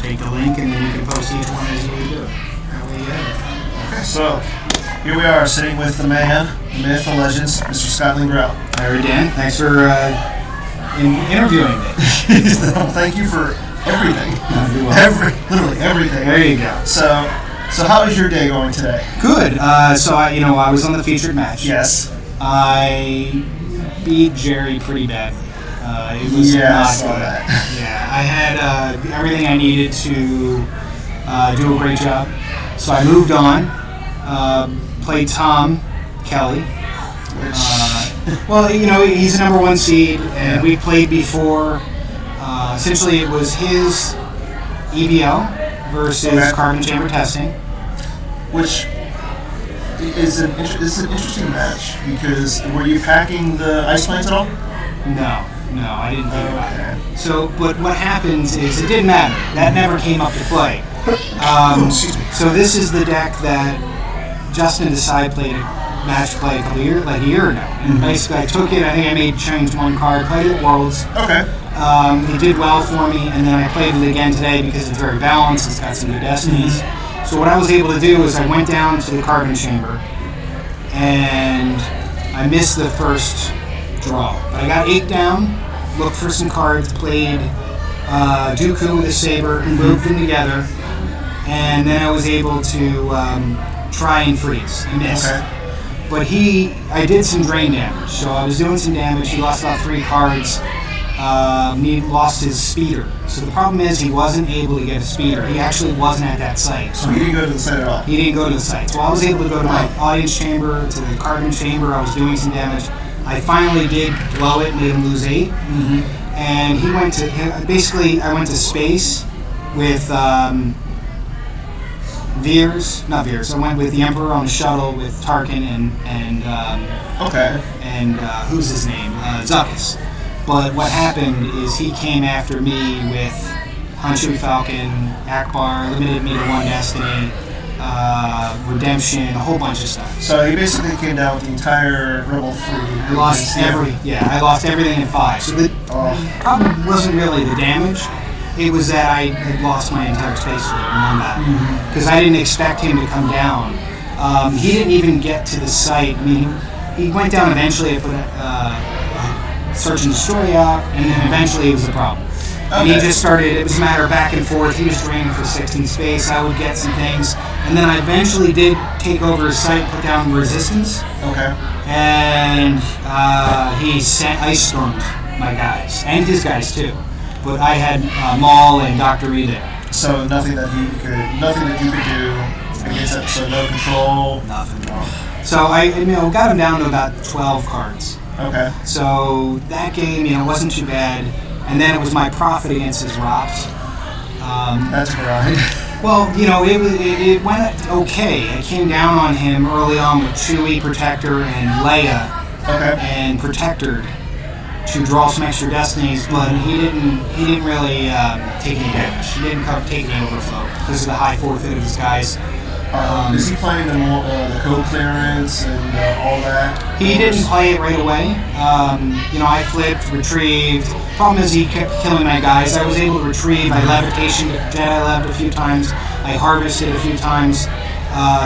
take the link and then you can post each one as you do it. That way you have Okay, so here we are sitting with the man, the myth, the legends, Mr. Scott Lingrell. it. All right, Dan. Thanks for interviewing me. Thank you for everything. You're welcome. Literally everything. There you go. So how is your day going today? Good. So I was on the featured match. Yes. I beat Jerry pretty badly. It was I not saw good. that. Yeah, I had everything I needed to do a great job. So I moved on. Played Tom Kelly. Well, he's the number one seed, and we played before. Essentially, it was his EVL versus carbon chamber testing. Which is an interesting match because were you packing the ice planes at all? No, I didn't think about it. So, but what happens is it didn't matter. That never came up to play. Excuse me. So this is the deck that Justin Desai played match play a year ago. And basically I took it, I think I changed one card, played it at Worlds. Okay. It did well for me, and then I played it again today because it's very balanced, it's got some good destinies. So what I was able to do is I went down to the carbon chamber, and I missed the first draw. But I got 8 down, looked for some cards, played Dooku with a saber, and moved them together, and then I was able to try and freeze and miss. Okay. But I did some drain damage, so I was doing some damage. He lost about 3 cards. He lost his speeder. So the problem is he wasn't able to get a speeder. He actually wasn't at that site. So he didn't go to the site at all? He didn't go to the site. So I was able to go to my audience chamber, to the carbon chamber. I was doing some damage. I finally did blow it, made him lose 8. And he went to, basically I went to space with I went with the Emperor on the shuttle with Tarkin and who's his name? Zuckus. But what happened is he came after me with Honshu Falcon, Akbar, limited me to 1 destiny, redemption, a whole bunch of stuff. So he basically came down with the entire Rebel fleet. I lost I lost everything in 5. So the problem wasn't really the damage. It was that I had lost my entire space fleet in combat because I didn't expect him to come down. He didn't even get to the site. I mean, he went down eventually. I put a search and destroy out, and then eventually it was a problem. And he just started. It was a matter of back and forth. He was draining for 16 space. I would get some things, and then I eventually did take over his site, put down resistance. Okay. And he sent ice stormed my guys and his guys too. But I had Maul and Dr. E there. So nothing that you could do against it. So no control. Nothing. So I got him down to about 12 cards. Okay. So that game, wasn't too bad. And then it was my profit against his Rops. That's a grind. Well, it went okay. I came down on him early on with Chewie, Protector, and Leia. Okay. And Protectored to draw some extra destinies, but he didn't really take any damage. He didn't take any overflow because of the high forfeit of his guys. Is he playing the code clearance and all that? He didn't play it right away. I flipped, retrieved. Problem is he kept killing my guys. I was able to retrieve. I levitation Jedi leved a few times. I harvested a few times,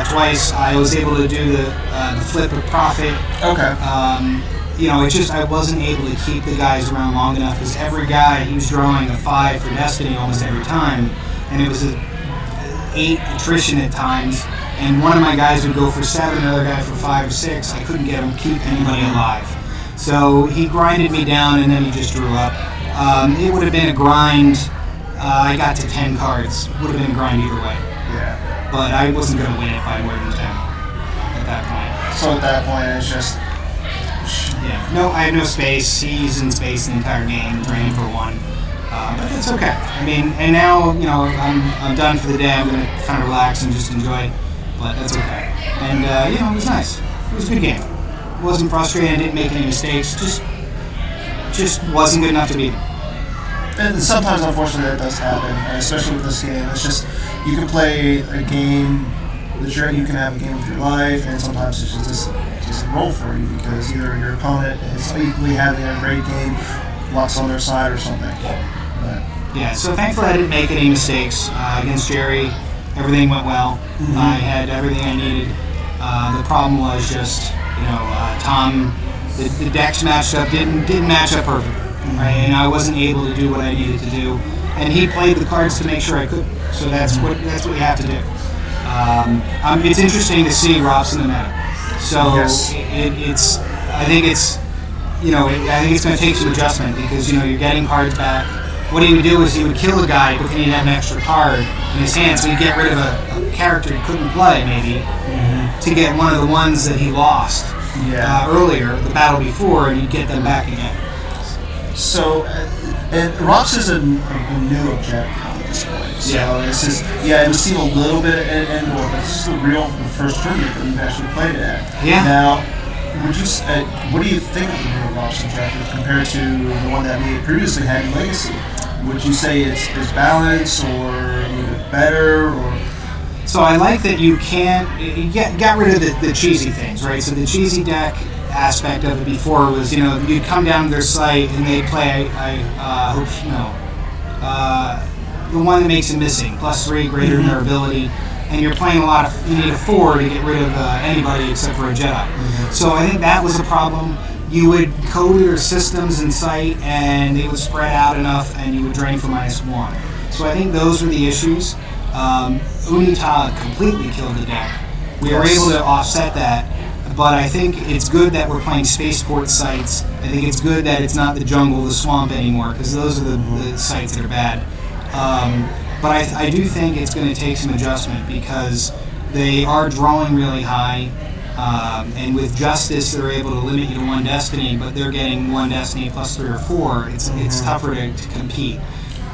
twice. I was able to do the flip of profit. Okay. It's just I wasn't able to keep the guys around long enough because every guy, he was drawing a 5 for Destiny almost every time, and it was a 8 attrition at times, and one of my guys would go for 7, another guy for 5 or 6. I couldn't get him keep anybody alive. So he grinded me down, and then he just drew up. It would have been a grind. I got to 10 cards. Would have been a grind either way. Yeah. But I wasn't going to win it by more than 10 at that point. So at that point, it's just... Yeah. No, I had no space. He's in space the entire game, drained for 1. But it's okay. I mean, and now, I'm done for the day. I'm going to kind of relax and just enjoy. But that's okay. And, it was nice. It was a good game. It wasn't frustrating. I didn't make any mistakes. Just wasn't good enough to beat him. And sometimes, unfortunately, that does happen, especially with this game. It's just, you can play a game, you can have a game of your life, and sometimes it's just roll for you because either your opponent is equally having a great game, luck's on their side or something. But Yeah, so thankfully I didn't make any mistakes against Jerry. Everything went well. I had everything I needed. The problem was just, Tom. The decks matched up didn't match up perfectly, right? And I wasn't able to do what I needed to do. And he played the cards to make sure I could. So that's what you have to do. It's interesting to see Rob's in the meta. So I think it's going to take some adjustment because you're getting cards back. What he would do is he would kill a guy, but then he'd have an extra card in his hand, so he'd get rid of a character he couldn't play, maybe, to get one of the ones that he lost earlier, the battle before, and you'd get them back again. So, and Rops is a new objective at this point. So it's just, it would seem a little bit at Endor, but this is the first tournament that you've actually played it at. Yeah. Now, what do you think of the new Rops objective compared to the one that we had previously had in Legacy? Would you say it's balanced or a little bit better? Or? So I like that you got rid of the cheesy things, right? So the cheesy deck aspect of it before was, you'd come down to their site and they'd play, the one that makes it missing, +3, greater than their ability, and you're playing you need a 4 to get rid of anybody except for a Jedi. So I think that was a problem. You would code your systems in sight and they would spread out enough and you would drain for -1. So I think those were the issues. Unita completely killed the deck. We were able to offset that, but I think it's good that we're playing spaceport sites. I think it's good that it's not the jungle, the swamp anymore, because those are the sites that are bad. But I do think it's going to take some adjustment because they are drawing really high. And with Justice, they're able to limit you to 1 destiny, but they're getting 1 destiny +3 or 4. It's tougher to compete.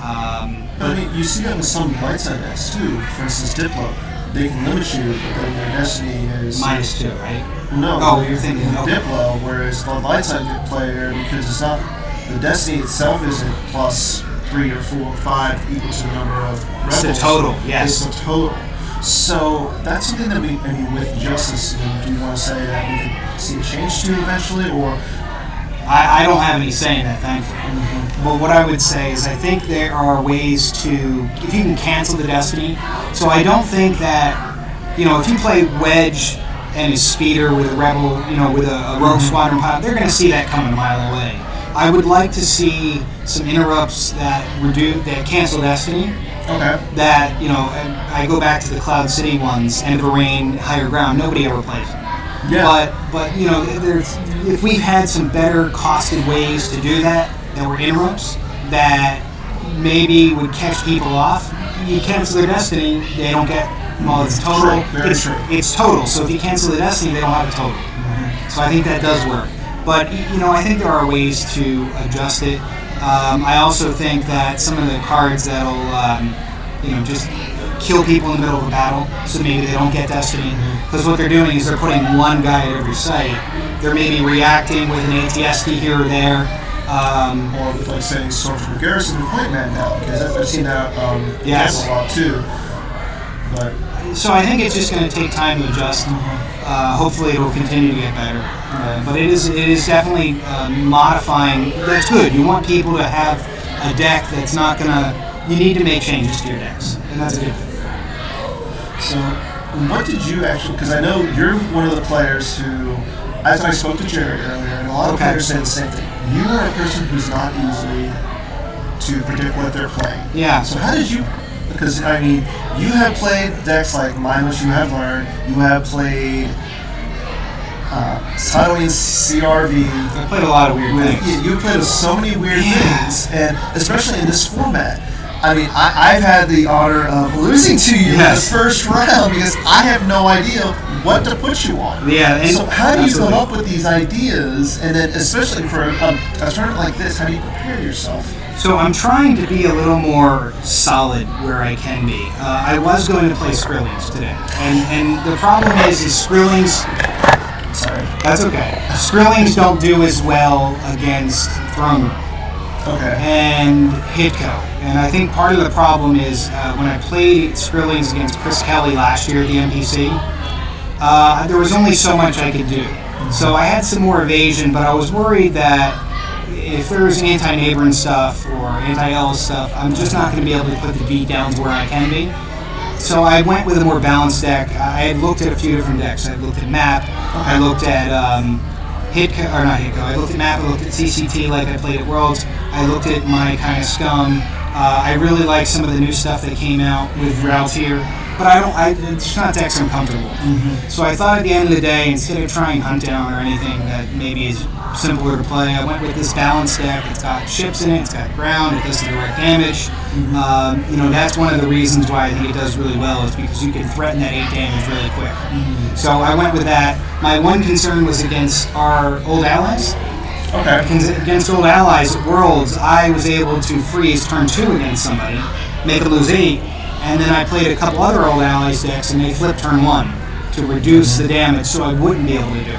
I mean, you see that with some light side decks too. For instance, Diplo, they can limit you, but then their destiny is -2, right? No. Oh, you're thinking Diplo, whereas the light side player, because it's not the destiny itself isn't +3 or 4 or 5 equal to the number of rebels. It's the total. Yes. It's the total. So that's something that with Justice, do you want to say that we could see a change to eventually, or? I don't have any say in that, thankfully. But what I would say is I think there are ways to, if you can cancel the destiny. So I don't think that, if you play Wedge and his speeder with a rebel, with a rogue squadron pilot, they're going to see that coming a mile away. I would like to see some interrupts that cancel destiny. Okay. That, I go back to the Cloud City ones, End of a Reign, Higher Ground, nobody ever plays them. Yeah. But if we've had some better costed ways to do that were interrupts, that maybe would catch people off, you cancel their destiny, they don't get, it's total. True. It's total, so if you cancel the destiny, they don't have a total. So I think that does work. But, I think there are ways to adjust it. I also think that some of the cards that'll, just kill people in the middle of a battle, so maybe they don't get destiny. Because what they're doing is they're putting 1 guy at every site. They're maybe reacting with an ATSD here or there. Or with, like, saying Stormtrooper Garrison and Point Man now, because I've seen that a lot too. But so I think it's just going to take time to adjust. Hopefully it will continue to get better. But it is definitely modifying. That's good. You want people to have a deck that's not going to... You need to make changes to your decks, and that's a good thing. So what did you actually... Because I know you're one of the players who... As I spoke to Jerry earlier, and a lot of players say the same thing. You are a person who's not easy to predict what they're playing. Yeah. So how did you... Because, you have played decks like Mindless, you have learned, you have played Sidling CRV. I played a lot of weird things. You played so many weird things, and especially in this format. I've had the honor of losing to you in the first round because I have no idea what to put you on. Yeah. So how do you come up with these ideas, and then especially for a tournament like this, how do you prepare yourself? So I'm trying to be a little more solid where I can be. I was going to play Skrillings today, and the problem is Skrillings... Sorry. That's okay. Skrillings don't do as well against Throne Room. Okay. And Hitco. And I think part of the problem is when I played Skrillings against Chris Kelly last year at the MPC, there was only so much I could do. So I had some more evasion, but I was worried that if there's anti-neighboring stuff or anti-L stuff, I'm just not going to be able to put the beat downs where I can be. So I went with a more balanced deck. I had looked at a few different decks. I looked at Map. I looked at Hitco, or not Hitco. I looked at Map. I looked at CCT like I played at Worlds. I looked at my kind of Scum. I really like some of the new stuff that came out with Raltier, but it's just not decks I'm comfortable with. So I thought at the end of the day, instead of trying Hunt Down or anything that maybe is simpler to play, I went with this balanced deck. It's got ships in it, it's got ground, it does the direct damage. That's one of the reasons why I think it does really well, is because you can threaten that 8 damage really quick. So I went with that. My one concern was against our old allies. Okay. Against old allies at Worlds, I was able to freeze turn 2 against somebody, make it lose 8, and then I played a couple other old allies decks and they flipped turn 1 to reduce the damage so I wouldn't be able to do it.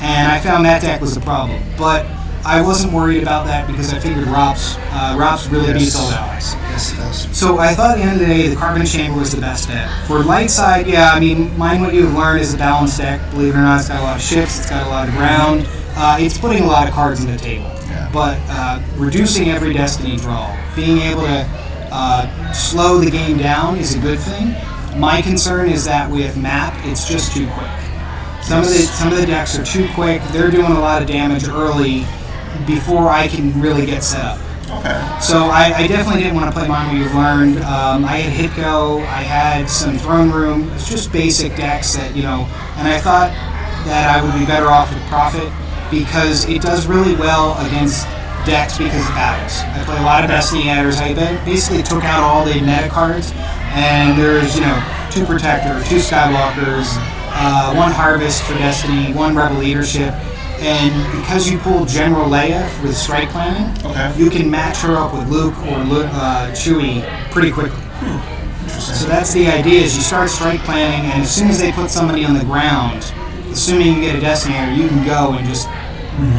And I found that deck was a problem. But I wasn't worried about that because I figured Rops really beats old allies. Yes, it does. So I thought at the end of the day, the Carbon Chamber was the best deck. For light side, yeah, I mean, Mind What You've Learned is a balanced deck. Believe it or not, it's got a lot of ships, it's got a lot of ground. It's putting a lot of cards on the table. Yeah. But reducing every Destiny draw, being able to slow the game down is a good thing. My concern is that with Map, it's just too quick. Some of the decks are too quick. They're doing a lot of damage early before I can really get set up. Okay. So I definitely didn't want to play Mind What You've Learned. I had Hitco, I had some Throne Room. It's just basic decks that, and I thought that I would be better off with Prophet because it does really well against decks because of battles. I play a lot of Destiny adders. I basically took out all the meta cards, and there's 2 Protector, 2 Skywalkers, 1 Harvest for Destiny, 1 Rebel Leadership, and because you pull General Leia with strike planning, you can match her up with Luke or Chewie pretty quickly. So that's the idea: is you start strike planning, and as soon as they put somebody on the ground, assuming you get a Destiny Adder, you can go and just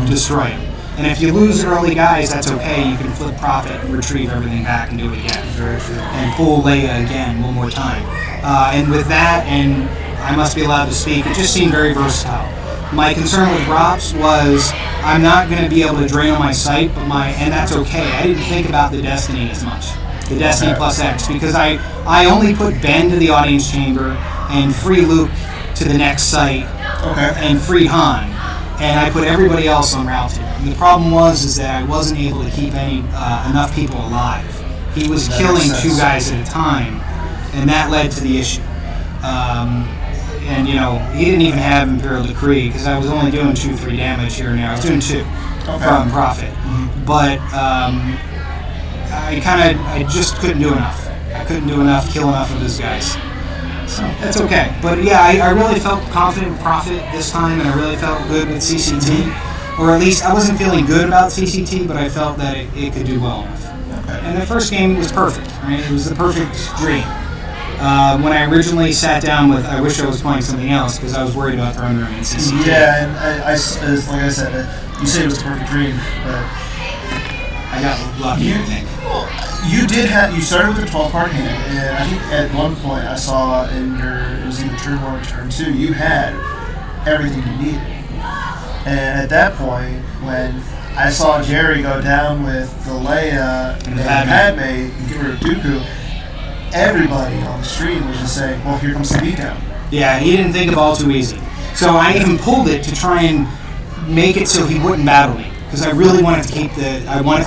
destroy them. And if you lose early guys, that's okay. You can flip Prophet and retrieve everything back and do it again. And pull Leia again one more time. And with that, and I must be allowed to speak, it just seemed very versatile. My concern with Rops was I'm not going to be able to drain on my sight, and that's okay. I didn't think about the Destiny as much. The Destiny plus X, because I only put Ben to the audience chamber and free Luke to the next site and free Han. And I put everybody else on Raltier. And the problem was that I wasn't able to keep enough people alive. He was killing 2 guys at a time, and that led to the issue. And he didn't even have Imperial Decree because I was only doing 2-3 damage here and there. I was doing 2 from Prophet, but I just couldn't do enough. I couldn't do enough, kill enough of those guys. So that's okay. But yeah, I really felt confident with Prophet this time, and I really felt good with CCT. Or at least I wasn't feeling good about CCT, but I felt that it could do well enough. And the first game was perfect. Right? It was the perfect dream. When I originally sat down with, I wish I was playing something else because I was worried about Throne Room and CCT. Yeah, and I like I said, you said it was a perfect dream, but I got lucky, I think. You started with a 12-card hand, and I think at one point I saw it was either turn 1 or turn 2, you had everything you needed. And at that point, when I saw Jerry go down with the Leia and Padme and give her a Dooku, everybody on the stream was just saying, well, here comes the beatdown. Yeah, he didn't think of all too easy. So I even pulled it to try and make it so he wouldn't battle me. Because I really wanted to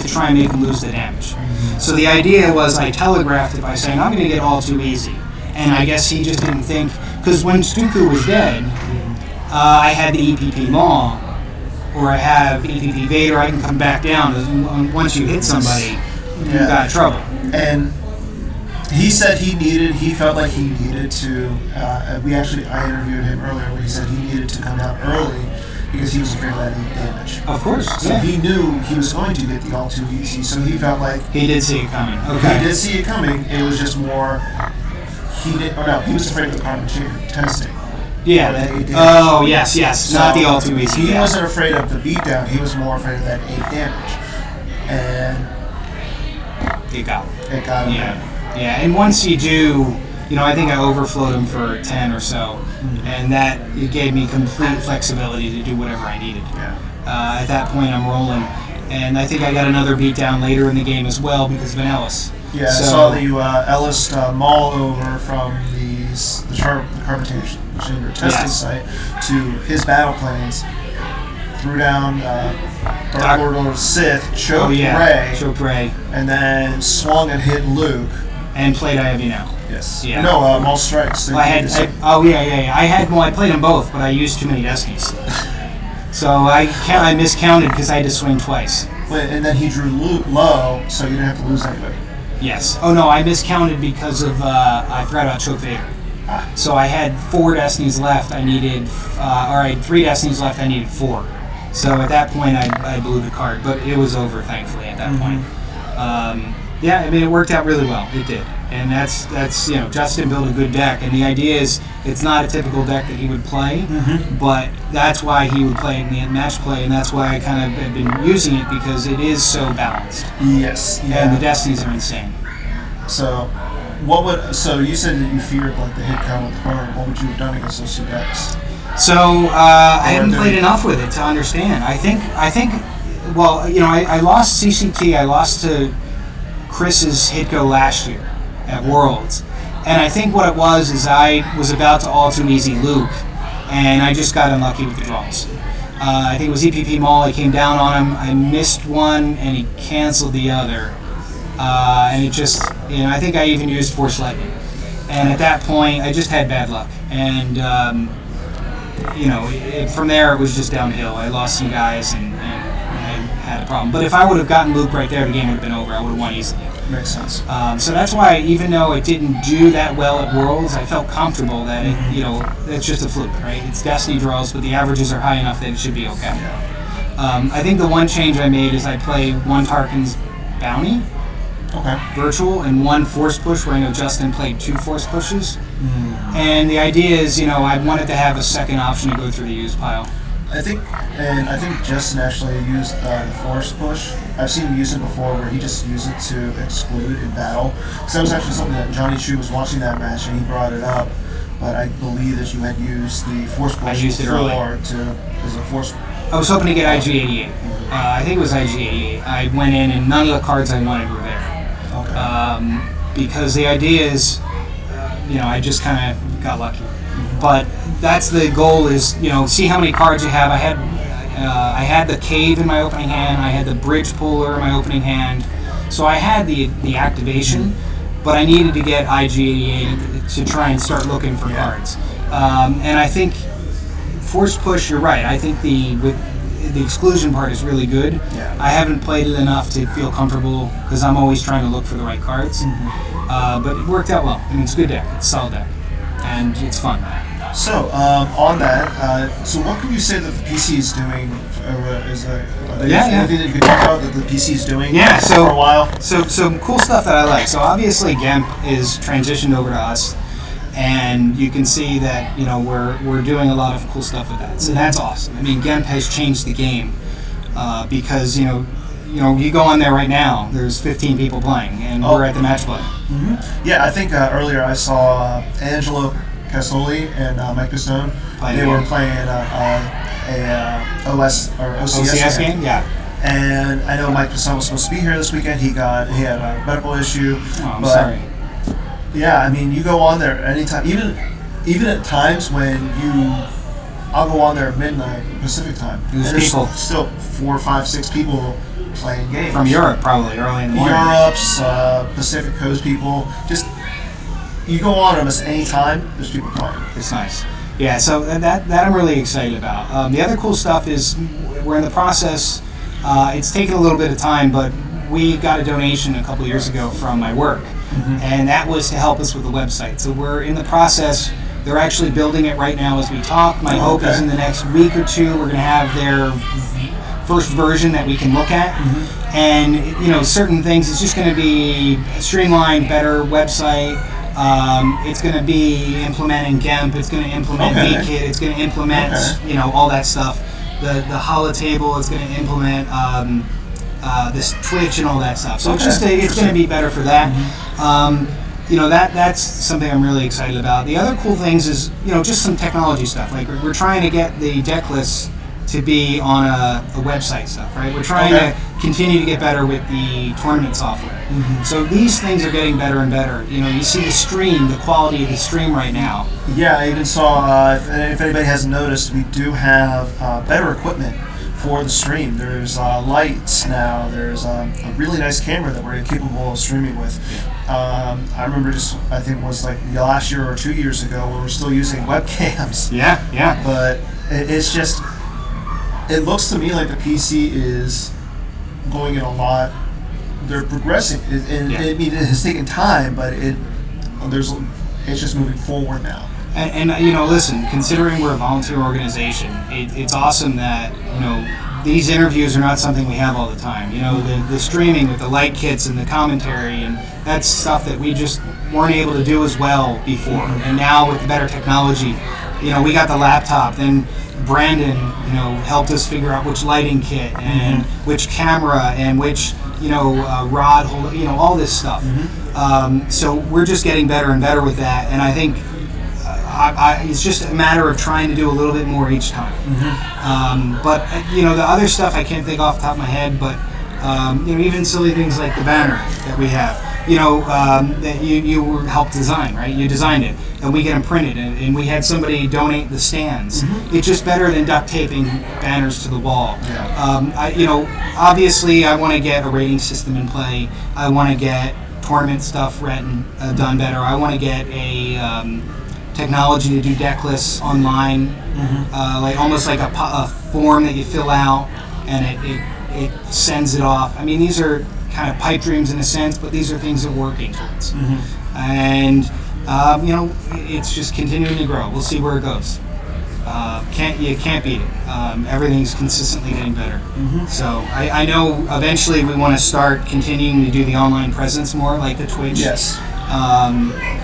try and make him lose the damage. So the idea was I telegraphed it by saying, I'm going to get all too easy. And I guess he just didn't think, because when Dooku was dead, I had the EPP Maul, or I have EPP Vader, I can come back down. Once you hit somebody, you got trouble. And he said he felt like he needed to, I interviewed him earlier where he said he needed to come down early because he was afraid of that 8 damage. Of course. So he knew he was going to get the all too easy, so he felt like... He did see it coming. Okay. He did see it coming, it was just more... he was afraid of the carbon chamber testing. Yeah. Oh, yes. So not the all too easy. He wasn't afraid of the beatdown, he was more afraid of that 8 damage. And... It got him. It got him. Yeah, and once you do... I think I overflowed him for 10 or so, and that it gave me complete flexibility to do whatever I needed. Yeah. At that point, I'm rolling. And I think I got another beatdown later in the game as well because of an Ellis. Yeah, so, I saw that you Ellis maul over from the Carpentation Chamber testing site to his battle planes, threw down Dark Lord Sith, choked Rey, and then swung and hit Luke. And played I Have You Now. Yes. Yeah. No, Maul Strikes. I played them both, but I used too many Destinies. So I miscounted because I had to swing twice. And then he drew Luke low, so you didn't have to lose anybody. Yes. Oh no, I miscounted because of I forgot about Choke Vader. So I had 4 Destinies left. I needed, or I had 3 Destinies left. I needed 4. So at that point, I blew the card, but it was over, thankfully, at that point. Yeah, I mean, it worked out really well. It did, and that's Justin built a good deck, and the idea is it's not a typical deck that he would play, but that's why he would play it in the match play, and that's why I kind of have been using it because it is so balanced. Yes. Yeah. And the Destinies are insane. So you said that you feared like the hit count with the card. What would you have done against those 2 decks? So I haven't played enough with it to understand. I think. Well, I lost CCT. I lost to Chris's Hitgo last year at Worlds, and I think what it was is I was about to all too easy Luke, and I just got unlucky with the draws. I think it was EPP Maul. I came down on him. I missed one, and he canceled the other, and it just I think I even used Force Lightning, and at that point I just had bad luck, and from there it was just downhill. I lost some guys and had a problem. But if I would have gotten Luke right there, the game would have been over. I would have won easily. Makes sense. So that's why, even though it didn't do that well at Worlds, I felt comfortable that it's just a fluke, right? It's Destiny draws, but the averages are high enough that it should be okay. Yeah. I think the one change I made is I play 1 Tarkin's Bounty, virtual, and 1 Force Push, where I know Justin played 2 Force Pushes. And the idea is, I wanted to have a second option to go through the use pile. I think Justin actually used the Force Push. I've seen him use it before where he just used it to exclude in battle. Because that was actually something that Johnny Chu was watching that match and he brought it up. But I believe that you had used the Force Push I used it early. as a Force. I was hoping to get IG-88. I think it was IG-88. I went in and none of the cards I wanted were there. Okay. Because the idea is, I just kind of got lucky. But that's the goal is, see how many cards you have. I had the Cave in my opening hand. I had the Bridge Puller in my opening hand. So I had the activation, but I needed to get IG-88 to try and start looking for cards. And I think Force Push, you're right. I think the exclusion part is really good. Yeah. I haven't played it enough to feel comfortable because I'm always trying to look for the right cards. But it worked out well. I mean, it's a good deck. It's a solid deck. And it's fun. So, on that, so what can you say that the PC is doing? Anything that you can talk about that the PC is doing for a while? So some cool stuff that I like. So obviously GEMP is transitioned over to us, and you can see that we're doing a lot of cool stuff with that. So that's awesome. I mean, GEMP has changed the game because you go on there right now. There's 15 people playing, and we're at the match play. Yeah, I think earlier I saw Angelo Casoli and Mike Pistone. They were playing a OCS game. Yeah. And I know Mike Pistone was supposed to be here this weekend. He had a medical issue. Oh, I'm sorry. Yeah, I mean, you go on there anytime, even at times when I'll go on there at midnight Pacific time. There's still 4, 5, 6 people playing games. From Europe, probably, early in the morning. Europe's, Pacific Coast people. Just, you go on almost any time, there's people playing. It's nice. Yeah, so that I'm really excited about. The other cool stuff is we're in the process. It's taken a little bit of time, but we got a donation a couple years ago from my work, and that was to help us with the website. So we're in the process. They're actually building it right now as we talk. My hope is in the next week or 2 we're going to have their first version that we can look at. And certain things, it's just going to be a streamlined, better website. It's going to be implementing GEMP. It's going to implement VKit. It's going to implement all that stuff. The holotable. It's going to implement this Twitch and all that stuff. So it's going to be better for that. That's something I'm really excited about. The other cool things is just some technology stuff. Like we're trying to get the deck lists to be on a website stuff, right? We're trying to continue to get better with the tournament software. So these things are getting better and better. You know, you see the stream, the quality of the stream right now. Yeah, I even saw, if anybody hasn't noticed, we do have better equipment for the stream. There's lights now. There's a really nice camera that we're capable of streaming with. I remember I think it was like last year or 2 years ago, we were still using webcams. Yeah. But it's just, it looks to me like the PC is going in a lot. They're progressing, and I mean, it has taken time, but it's just moving forward now. And you know, listen, considering we're a volunteer organization, it's awesome that, you know, these interviews are not something we have all the time. You know, the streaming with the light kits and the commentary, and that's stuff that we just weren't able to do as well before. And now with the better technology, you know, we got the laptop, then Brandon, you know, helped us figure out which lighting kit and which camera and which, you know, rod holder, you know, all this stuff. So we're just getting better and better with that, and I think it's just a matter of trying to do a little bit more each time. But you know, the other stuff I can't think off the top of my head, but you know, even silly things like the banner that we have, you know, that you helped design, right? You designed it, and we get them printed, and we had somebody donate the stands. It's just better than duct taping banners to the wall. You know, obviously I want to get a rating system in play. I want to get tournament stuff done better. I want to get a technology to do deck lists online, like almost like a form that you fill out and it sends it off. I mean, these are kind of pipe dreams in a sense, but these are things that we're working towards. And you know, it's just continuing to grow. We'll see where it goes. You can't beat it. Everything's consistently getting better. So I know eventually we want to start continuing to do the online presence more, like the Twitch. Yes.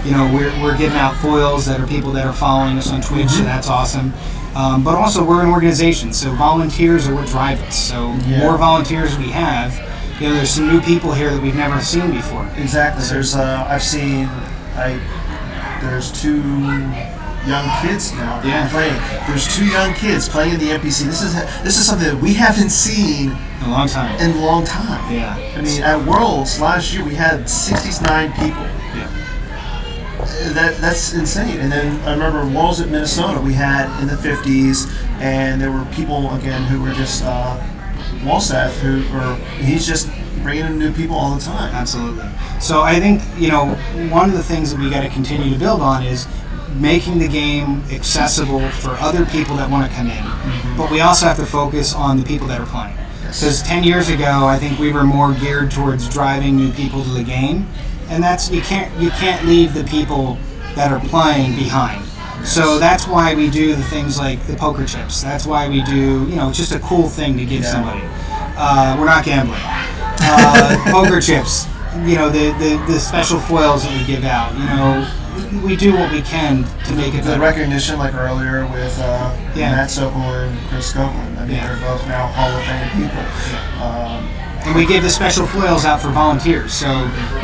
You know, we're giving out foils that are people that are following us on Twitch, so that's awesome. But also, we're an organization, so volunteers are what drive us. So more volunteers we have, you know, there's some new people here that we've never seen before. Exactly. There's there's 2 young kids now playing. There's 2 young kids playing in the MPC. This is something that we haven't seen in a long time. Yeah. I mean, at Worlds last year we had 69 people. That's insane. And then I remember Worlds at Minnesota we had in the 50s, and there were people again who were just Walstaff he's just bringing in new people all the time. Absolutely. So I think, you know, one of the things that we got to continue to build on is making the game accessible for other people that want to come in, but we also have to focus on the people that are playing. Because 10 years ago, I think we were more geared towards driving new people to the game, and that's you can't leave the people that are playing behind. So that's why we do the things like the poker chips. That's why we do, you know, it's just a cool thing to give somebody. We're not gambling. Poker chips, you know, the special foils that we give out, you know, we do what we can to make it better. The recognition, like earlier with Matt Sokol and Chris Copeland. I mean, they're both now Hall of Fame people. And we give the special foils out for volunteers. So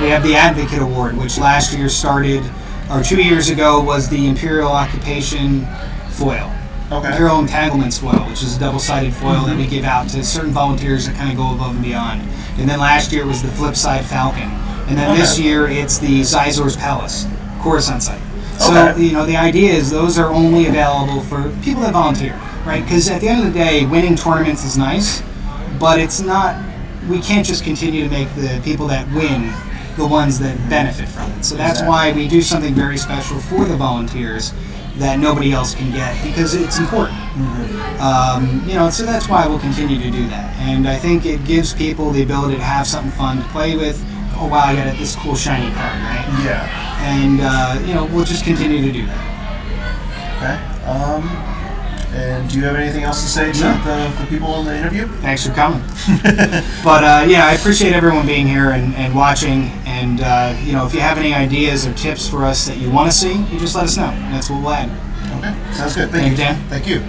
we have the Advocate Award, which last year started, or 2 years ago was the Imperial Occupation foil. Imperial Entanglements foil, which is a double-sided foil that we give out to certain volunteers that kind of go above and beyond. And then last year was the Flipside Falcon. And then this year it's the Zizor's Palace, Coruscant site. So, you know, the idea is those are only available for people that volunteer, right? Because at the end of the day, winning tournaments is nice, but it's not, we can't just continue to make the people that win the ones that benefit from it. So that's why we do something very special for the volunteers that nobody else can get, because it's important. You know, so that's why we'll continue to do that. And I think it gives people the ability to have something fun to play with. Oh wow, I got this cool shiny card, right? Yeah. And you know, we'll just continue to do that. Okay. And do you have anything else to say to the people in the interview? Thanks for coming. But yeah, I appreciate everyone being here and watching. And you know, if you have any ideas or tips for us that you want to see, you just let us know. That's what we'll add. Okay, sounds good. Thank you, Dan. Thank you.